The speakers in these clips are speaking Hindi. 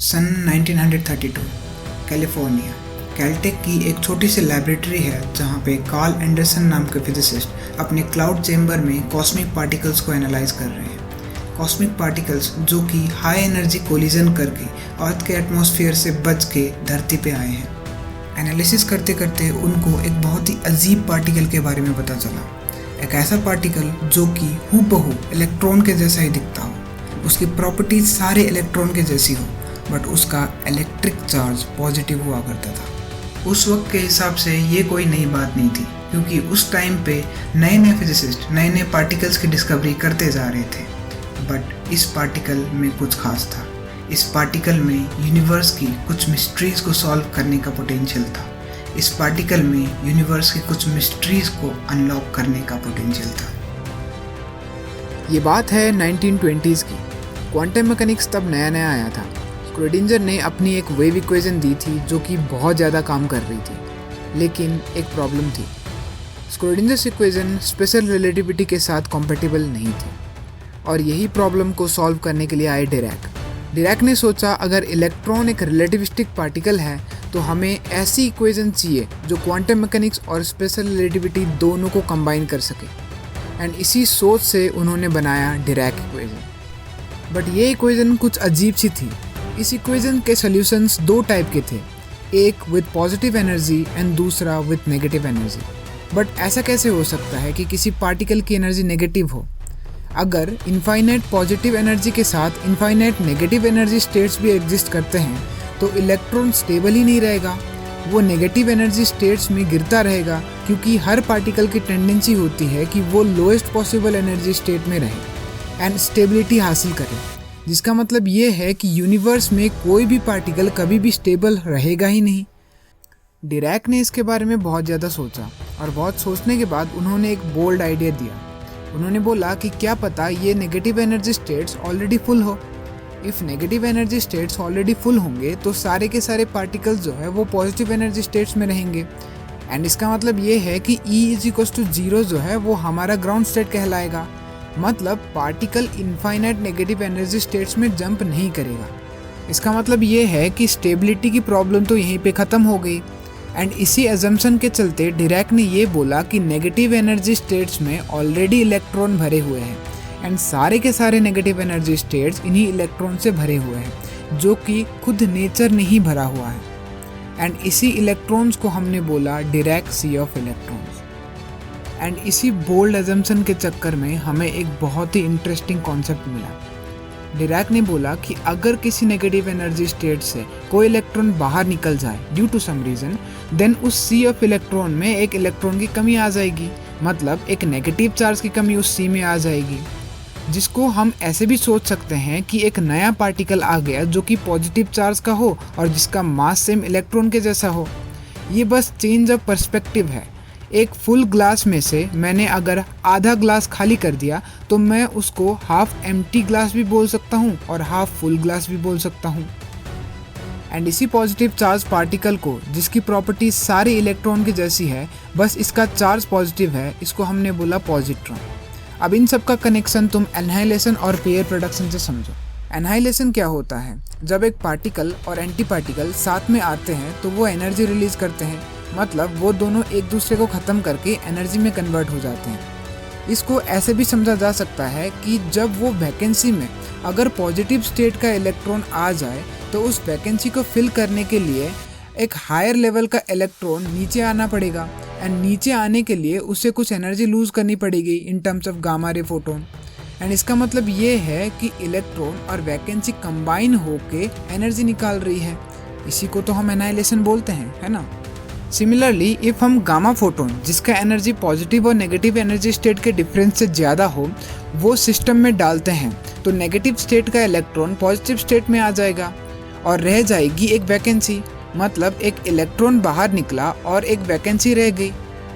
सन 1932 कैलिफोर्निया कैलटेक की एक छोटी सी लैबोरेटरी है जहाँ पे कार्ल एंडरसन नाम के फिजिसिस्ट अपने क्लाउड चेम्बर में कॉस्मिक पार्टिकल्स को एनालाइज कर रहे हैं। कॉस्मिक पार्टिकल्स जो कि हाई एनर्जी कोलिजन करके अर्थ के एटमॉस्फेयर से बच के धरती पे आए हैं। एनालिसिस करते करते उनको एक बहुत ही अजीब पार्टिकल के बारे में पता चला। एक ऐसा पार्टिकल जो कि हूबहू इलेक्ट्रॉन के जैसा ही दिखता हो, उसकी प्रॉपर्टीज सारे इलेक्ट्रॉन के जैसी हो, बट उसका इलेक्ट्रिक चार्ज पॉजिटिव हुआ करता था। उस वक्त के हिसाब से ये कोई नई बात नहीं थी, क्योंकि उस टाइम पे नए नए फिजिसिस्ट नए नए पार्टिकल्स की डिस्कवरी करते जा रहे थे। बट इस पार्टिकल में कुछ खास था। इस पार्टिकल में यूनिवर्स की कुछ मिस्ट्रीज को सॉल्व करने का पोटेंशियल था। इस पार्टिकल में यूनिवर्स की कुछ मिस्ट्रीज को अनलॉक करने का पोटेंशियल था। ये बात है 1920s की। क्वांटम मैकेनिक्स तब नया नया आया था। स्क्रोडिंजर ने अपनी एक वेव इक्वेशन दी थी जो कि बहुत ज़्यादा काम कर रही थी, लेकिन एक प्रॉब्लम थी। स्क्रोडिंजर्स इक्वेशन स्पेशल रिलेटिविटी के साथ कॉम्पेटिबल नहीं थी, और यही प्रॉब्लम को सॉल्व करने के लिए आए डिरैक। डिरैक ने सोचा अगर इलेक्ट्रॉन एक रिलेटिविस्टिक पार्टिकल है तो हमें ऐसी इक्वेशन चाहिए जो क्वांटम मैकेनिक्स और स्पेशल रिलेटिविटी दोनों को कंबाइन कर सके। एंड इसी सोच से उन्होंने बनाया डिरैक इक्वेशन। बट ये इक्वेशन कुछ अजीब सी थी। इस इक्वेशन के सॉल्यूशंस दो टाइप के थे, एक विद पॉजिटिव एनर्जी एंड दूसरा विद नेगेटिव एनर्जी। बट ऐसा कैसे हो सकता है कि किसी पार्टिकल की एनर्जी नेगेटिव हो? अगर इनफाइनाइट पॉजिटिव एनर्जी के साथ इनफाइनाइट नेगेटिव एनर्जी स्टेट्स भी एग्जिस्ट करते हैं तो इलेक्ट्रॉन स्टेबल ही नहीं रहेगा, वो नेगेटिव एनर्जी स्टेट्स में गिरता रहेगा, क्योंकि हर पार्टिकल की टेंडेंसी होती है कि वो लोएस्ट पॉसिबल एनर्जी स्टेट में रहे एंड स्टेबिलिटी हासिल करे। जिसका मतलब ये है कि यूनिवर्स में कोई भी पार्टिकल कभी भी स्टेबल रहेगा ही नहीं। डिरैक ने इसके बारे में बहुत ज़्यादा सोचा, और बहुत सोचने के बाद उन्होंने एक बोल्ड आइडिया दिया। उन्होंने बोला कि क्या पता ये negative energy states already full हो। If negative energy states already full होंगे तो सारे के सारे पार्टिकल्स जो है वो पॉजिटिव एनर्जी स्टेट्स में रहेंगे। एंड इसका मतलब ये है कि E=0 जो है वो हमारा ग्राउंड स्टेट कहलाएगा। मतलब particle infinite negative energy states में जंप नहीं करेगा। इसका मतलब ये है कि स्टेबिलिटी की प्रॉब्लम तो यहीं पे ख़त्म हो गई। एंड इसी अजम्पशन के चलते डिरैक ने ये बोला कि नेगेटिव एनर्जी स्टेट्स में ऑलरेडी इलेक्ट्रॉन भरे हुए हैं, एंड सारे के सारे नेगेटिव एनर्जी स्टेट्स इन्हीं इलेक्ट्रॉन से भरे हुए हैं, जो कि खुद नेचर ने ही भरा हुआ है। एंड इसी इलेक्ट्रॉन्स को हमने बोला Dirac sea of electrons. And इसी बोल्ड अजम्पशन के चक्कर में हमें एक बहुत ही इंटरेस्टिंग कॉन्सेप्ट मिला। डिरैक ने बोला कि अगर किसी नेगेटिव एनर्जी स्टेट से कोई इलेक्ट्रॉन बाहर निकल जाए due to some reason, then उस सी ऑफ इलेक्ट्रॉन में एक इलेक्ट्रॉन की कमी आ जाएगी। मतलब एक नेगेटिव चार्ज की कमी उस सी में आ जाएगी, जिसको हम ऐसे भी सोच सकते हैं कि एक नया पार्टिकल आ गया जो कि पॉजिटिव चार्ज का हो और जिसका मास सेम इलेक्ट्रॉन के जैसा हो। ये बस चेंज ऑफ पर्सपेक्टिव है। एक फुल ग्लास में से मैंने अगर आधा ग्लास खाली कर दिया तो मैं उसको हाफ एम्प्टी ग्लास भी बोल सकता हूँ और हाफ फुल ग्लास भी बोल सकता हूँ। एंड इसी पॉजिटिव चार्ज पार्टिकल को, जिसकी प्रॉपर्टी सारे इलेक्ट्रॉन की जैसी है, बस इसका चार्ज पॉजिटिव है, इसको हमने बोला पॉजिट्रॉन। अब इन सब का कनेक्शन तुम एनहाइलेशन और पेयर प्रोडक्शन से समझो। एनहाइलेशन क्या होता है? जब एक पार्टिकल और एंटी पार्टिकल साथ में आते हैं तो वो एनर्जी रिलीज करते हैं। मतलब वो दोनों एक दूसरे को ख़त्म करके एनर्जी में कन्वर्ट हो जाते हैं। इसको ऐसे भी समझा जा सकता है कि जब वो वैकेंसी में अगर पॉजिटिव स्टेट का इलेक्ट्रॉन आ जाए तो उस वैकेंसी को फिल करने के लिए एक हायर लेवल का इलेक्ट्रॉन नीचे आना पड़ेगा, एंड नीचे आने के लिए उसे कुछ एनर्जी लूज़ करनी पड़ेगी in terms of gamma ray photon. And इसका मतलब ये है कि इलेक्ट्रॉन और वैकेंसी कंबाइन होके एनर्जी निकाल रही है। इसी को तो हम एनाइलेशन बोलते हैं, है ना। सिमिलरली इफ़ हम गामा फोटोन, जिसका एनर्जी पॉजिटिव और नेगेटिव एनर्जी स्टेट के डिफरेंस से ज़्यादा हो, वो सिस्टम में डालते हैं तो नेगेटिव स्टेट का इलेक्ट्रॉन पॉजिटिव स्टेट में आ जाएगा और रह जाएगी एक वैकेंसी। मतलब एक इलेक्ट्रॉन बाहर निकला और एक वैकेंसी रह गई,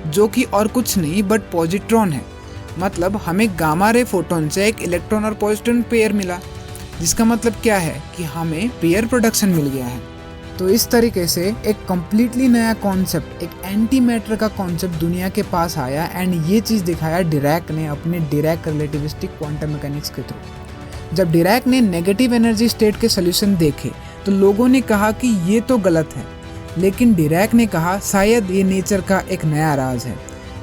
जो कि और कुछ नहीं बट पॉजिट्रॉन है। मतलब हमें गामा रे फोटोन से एक इलेक्ट्रॉन और पॉजिट्रॉन पेयर मिला, जिसका मतलब क्या है कि हमें पेयर प्रोडक्शन मिल गया है। तो इस तरीके से एक कम्प्लीटली नया कॉन्सेप्ट, एक एंटी मैटर का कॉन्सेप्ट दुनिया के पास आया, एंड ये चीज़ दिखाया डिरैक ने अपने डिरैक रिलेटिविस्टिक क्वांटम मैकेनिक्स के थ्रू। जब डिरैक ने नेगेटिव एनर्जी स्टेट के सोल्यूशन देखे तो लोगों ने कहा कि ये तो गलत है, लेकिन डिरैक ने कहा शायद ये नेचर का एक नया राज है,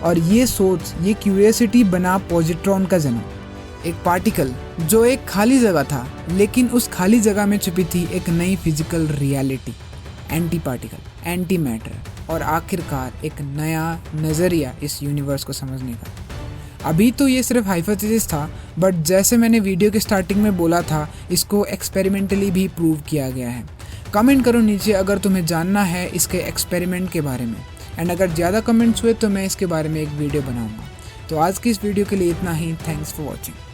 और ये सोच, ये क्यूरियोसिटी बना पॉजिट्रॉन का जन्म। एक पार्टिकल जो एक खाली जगह था, लेकिन उस खाली जगह में छुपी थी एक नई physical reality, anti particle, anti matter, और आखिरकार एक नया नज़रिया इस यूनिवर्स को समझने का। अभी तो ये सिर्फ हाइपोथेसिस था, बट जैसे मैंने वीडियो के स्टार्टिंग में बोला था, इसको एक्सपेरिमेंटली भी प्रूव किया गया है। कमेंट करो नीचे अगर तुम्हें जानना है इसके एक्सपेरिमेंट के बारे में, एंड अगर ज़्यादा कमेंट्स हुए तो मैं इसके बारे में एक वीडियो बनाऊंगा। तो आज की इस वीडियो के लिए इतना ही। Thanks for watching.